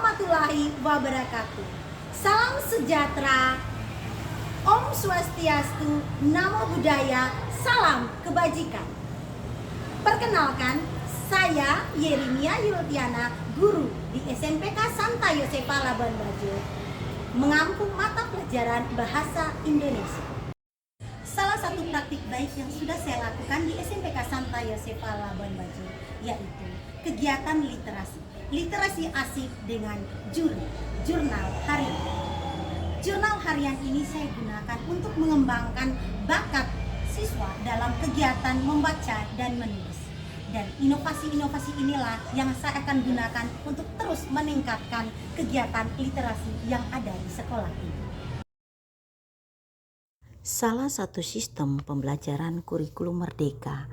warahmatullahi wabarakatuh. Salam sejahtera, Om Swastiastu, Namo Buddhaya, salam kebajikan. Perkenalkan, saya Yeremia Yultiana, guru di SMPK Santa Yosefa Labuan Bajo, mengampu mata pelajaran Bahasa Indonesia. Salah satu praktik baik yang sudah saya lakukan di SMPK Santa Yosefa Labuan Bajo yaitu kegiatan literasi asik dengan jurnal harian. Jurnal harian ini saya gunakan untuk mengembangkan bakat siswa dalam kegiatan membaca dan menulis. Dan inovasi-inovasi inilah yang saya akan gunakan untuk terus meningkatkan kegiatan literasi yang ada di sekolah ini. Salah satu sistem pembelajaran kurikulum merdeka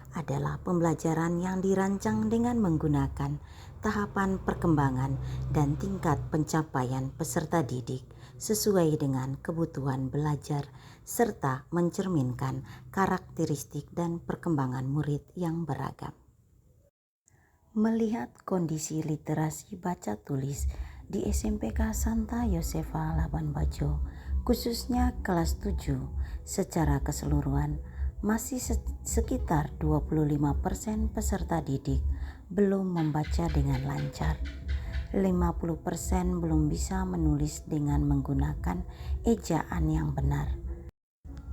adalah pembelajaran yang dirancang dengan menggunakan tahapan perkembangan dan tingkat pencapaian peserta didik sesuai dengan kebutuhan belajar serta mencerminkan karakteristik dan perkembangan murid yang beragam. Melihat kondisi literasi baca tulis di SMPK Santa Yosefa Labuan Bajo, khususnya kelas 7 secara keseluruhan, masih sekitar 25% peserta didik belum membaca dengan lancar. 50% belum bisa menulis dengan menggunakan ejaan yang benar.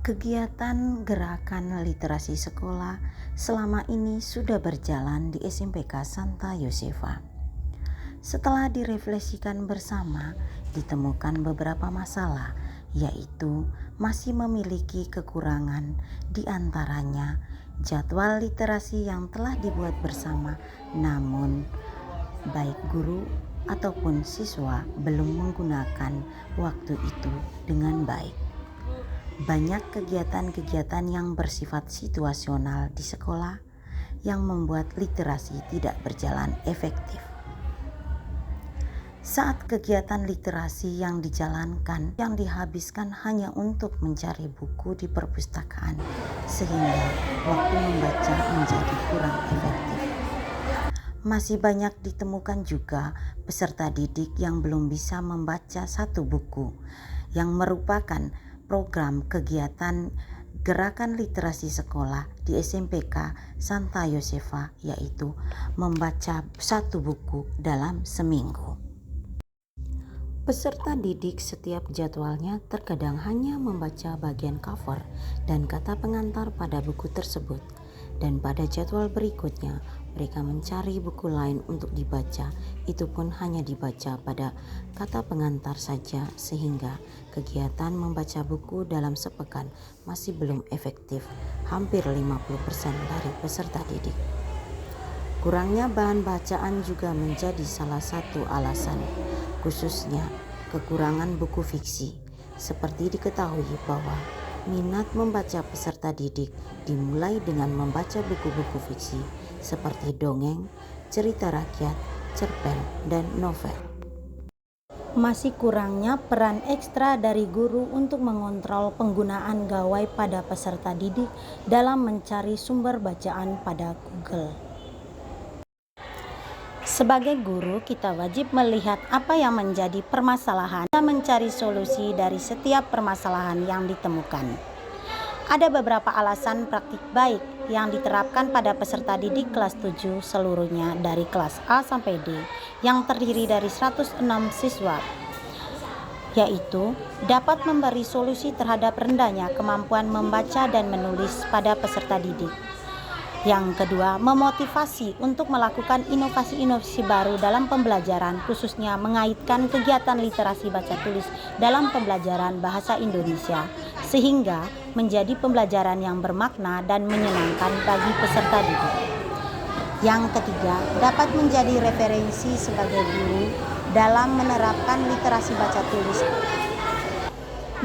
Kegiatan gerakan literasi sekolah selama ini sudah berjalan di SMPK Santa Yosefa. Setelah direfleksikan bersama, ditemukan beberapa masalah, yaitu masih memiliki kekurangan, di antaranya jadwal literasi yang telah dibuat bersama, namun baik guru ataupun siswa belum menggunakan waktu itu dengan baik. Banyak kegiatan-kegiatan yang bersifat situasional di sekolah yang membuat literasi tidak berjalan efektif. Saat kegiatan literasi yang dijalankan yang dihabiskan hanya untuk mencari buku di perpustakaan, sehingga waktu membaca menjadi kurang efektif. Masih banyak ditemukan juga peserta didik yang belum bisa membaca satu buku yang merupakan program kegiatan gerakan literasi sekolah di SMPK Santa Yosefa, yaitu membaca satu buku dalam seminggu. Peserta didik setiap jadwalnya terkadang hanya membaca bagian cover dan kata pengantar pada buku tersebut, dan pada jadwal berikutnya mereka mencari buku lain untuk dibaca, itu pun hanya dibaca pada kata pengantar saja, sehingga kegiatan membaca buku dalam sepekan masih belum efektif, hampir 50% dari peserta didik. Kurangnya bahan bacaan juga menjadi salah satu alasan, khususnya kekurangan buku fiksi. Seperti diketahui bahwa minat membaca peserta didik dimulai dengan membaca buku-buku fiksi seperti dongeng, cerita rakyat, cerpen, dan novel. Masih kurangnya peran ekstra dari guru untuk mengontrol penggunaan gawai pada peserta didik dalam mencari sumber bacaan pada Google. Sebagai guru, kita wajib melihat apa yang menjadi permasalahan dan mencari solusi dari setiap permasalahan yang ditemukan. Ada beberapa alasan praktik baik yang diterapkan pada peserta didik kelas 7 seluruhnya dari kelas A sampai D yang terdiri dari 106 siswa, yaitu dapat memberi solusi terhadap rendahnya kemampuan membaca dan menulis pada peserta didik. Yang kedua, memotivasi untuk melakukan inovasi-inovasi baru dalam pembelajaran, khususnya mengaitkan kegiatan literasi baca tulis dalam pembelajaran bahasa Indonesia, sehingga menjadi pembelajaran yang bermakna dan menyenangkan bagi peserta didik. Yang ketiga, dapat menjadi referensi sebagai guru dalam menerapkan literasi baca tulis.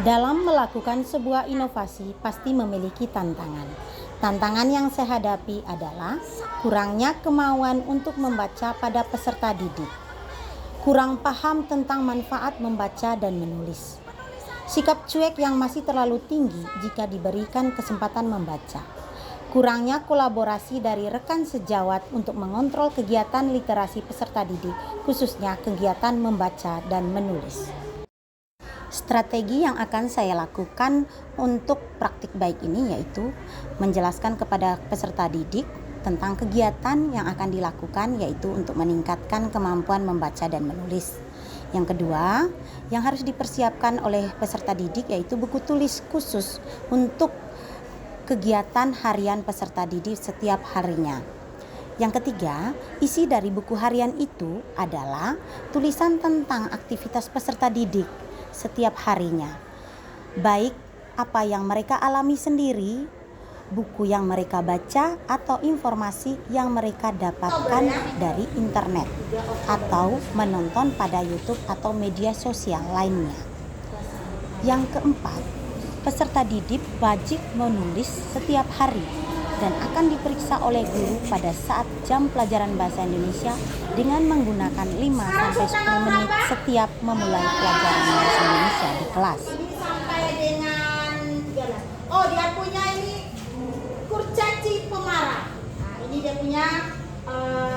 Dalam melakukan sebuah inovasi pasti memiliki tantangan. Tantangan yang saya hadapi adalah kurangnya kemauan untuk membaca pada peserta didik, kurang paham tentang manfaat membaca dan menulis, sikap cuek yang masih terlalu tinggi jika diberikan kesempatan membaca, kurangnya kolaborasi dari rekan sejawat untuk mengontrol kegiatan literasi peserta didik, khususnya kegiatan membaca dan menulis. Strategi yang akan saya lakukan untuk praktik baik ini yaitu menjelaskan kepada peserta didik tentang kegiatan yang akan dilakukan, yaitu untuk meningkatkan kemampuan membaca dan menulis. Yang kedua, yang harus dipersiapkan oleh peserta didik yaitu buku tulis khusus untuk kegiatan harian peserta didik setiap harinya. Yang ketiga, isi dari buku harian itu adalah tulisan tentang aktivitas peserta didik setiap harinya, baik apa yang mereka alami sendiri, buku yang mereka baca, atau informasi yang mereka dapatkan dari internet atau menonton pada YouTube atau media sosial lainnya. Yang keempat, peserta didik wajib menulis setiap hari dan akan diperiksa oleh guru pada saat jam pelajaran bahasa Indonesia dengan menggunakan 5-10 menit setiap memulai pelajaran bahasa Indonesia di kelas. Sampai dengan dia punya ini kurcaci pemarah. Nah, ini dia punya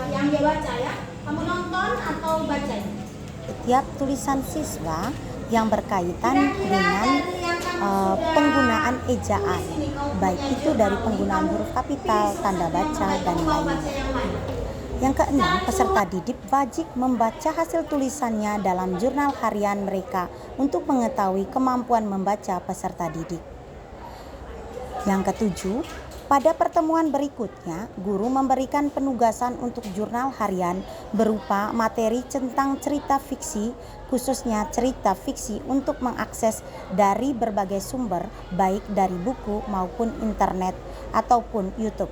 yang dia baca ya. Kamu nonton atau baca ini? Setiap tulisan siswa yang berkaitan dengan penggunaan ejaan, baik itu dari penggunaan huruf kapital, tanda baca, dan lainnya. Yang keenam, peserta didik wajib membaca hasil tulisannya dalam jurnal harian mereka untuk mengetahui kemampuan membaca peserta didik. Yang ketujuh, pada pertemuan berikutnya, guru memberikan penugasan untuk jurnal harian berupa materi tentang cerita fiksi, khususnya cerita fiksi untuk mengakses dari berbagai sumber, baik dari buku maupun internet ataupun YouTube.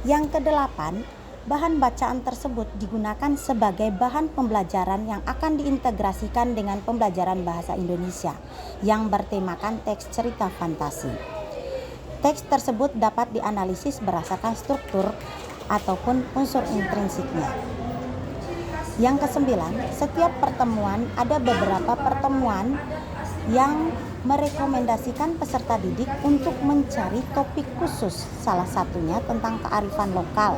Yang kedelapan, bahan bacaan tersebut digunakan sebagai bahan pembelajaran yang akan diintegrasikan dengan pembelajaran bahasa Indonesia yang bertemakan teks cerita fantasi. Teks tersebut dapat dianalisis berdasarkan struktur ataupun unsur intrinsiknya. Yang kesembilan, setiap pertemuan ada beberapa pertemuan yang merekomendasikan peserta didik untuk mencari topik khusus, salah satunya tentang kearifan lokal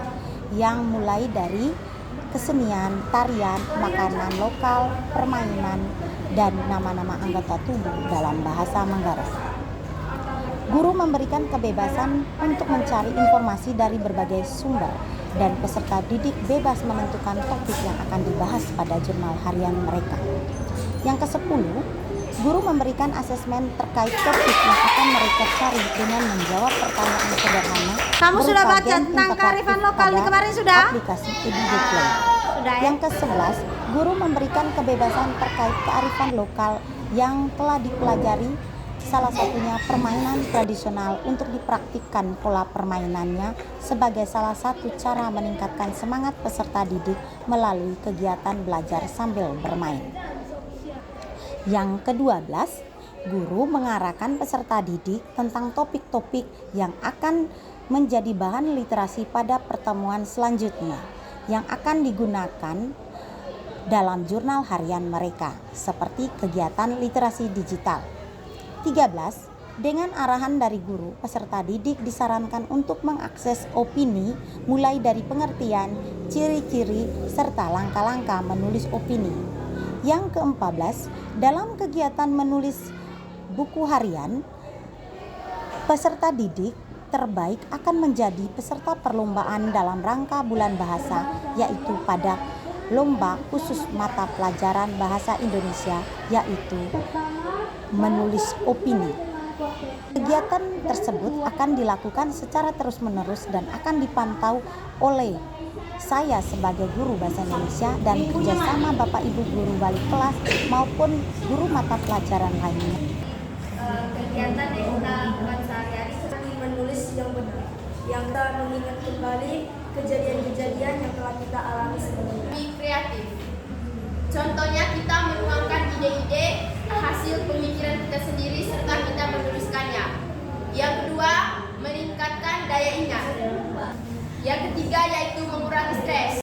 yang mulai dari kesenian, tarian, makanan lokal, permainan, dan nama-nama anggota tubuh dalam bahasa Manggarai. Guru memberikan kebebasan untuk mencari informasi dari berbagai sumber dan peserta didik bebas menentukan topik yang akan dibahas pada jurnal harian mereka. Yang ke-10, guru memberikan asesmen terkait topik yang akan mereka cari dengan menjawab pertanyaan sederhana. Kamu sudah baca tentang kearifan lokal di kemarin sudah? Aplikasi Google Play. Sudah ya? Yang ke-11, guru memberikan kebebasan terkait kearifan lokal yang telah dipelajari, salah satunya permainan tradisional untuk dipraktikkan pola permainannya sebagai salah satu cara meningkatkan semangat peserta didik melalui kegiatan belajar sambil bermain. Yang ke-12, guru mengarahkan peserta didik tentang topik-topik yang akan menjadi bahan literasi pada pertemuan selanjutnya yang akan digunakan dalam jurnal harian mereka, seperti kegiatan literasi digital. 13. Dengan arahan dari guru, peserta didik disarankan untuk mengakses opini mulai dari pengertian, ciri-ciri, serta langkah-langkah menulis opini. Yang ke-14, dalam kegiatan menulis buku harian, peserta didik terbaik akan menjadi peserta perlombaan dalam rangka bulan bahasa, yaitu pada lomba khusus mata pelajaran bahasa Indonesia, yaitu menulis opini. Kegiatan tersebut akan dilakukan secara terus-menerus dan akan dipantau oleh saya sebagai guru bahasa Indonesia dan kerjasama Bapak Ibu guru wali kelas maupun guru mata pelajaran lainnya. Kegiatan yang kita lakukan sehari-hari seperti menulis yang benar, yang kita mengingat kembali kejadian-kejadian yang telah kita alami sebelumnya. Kreatif. Contohnya kita menuangkan ide-ide hasil pemikiran kita sendiri serta kita menuliskannya. Yang kedua, meningkatkan daya ingat. Yang ketiga yaitu mengurangi stres.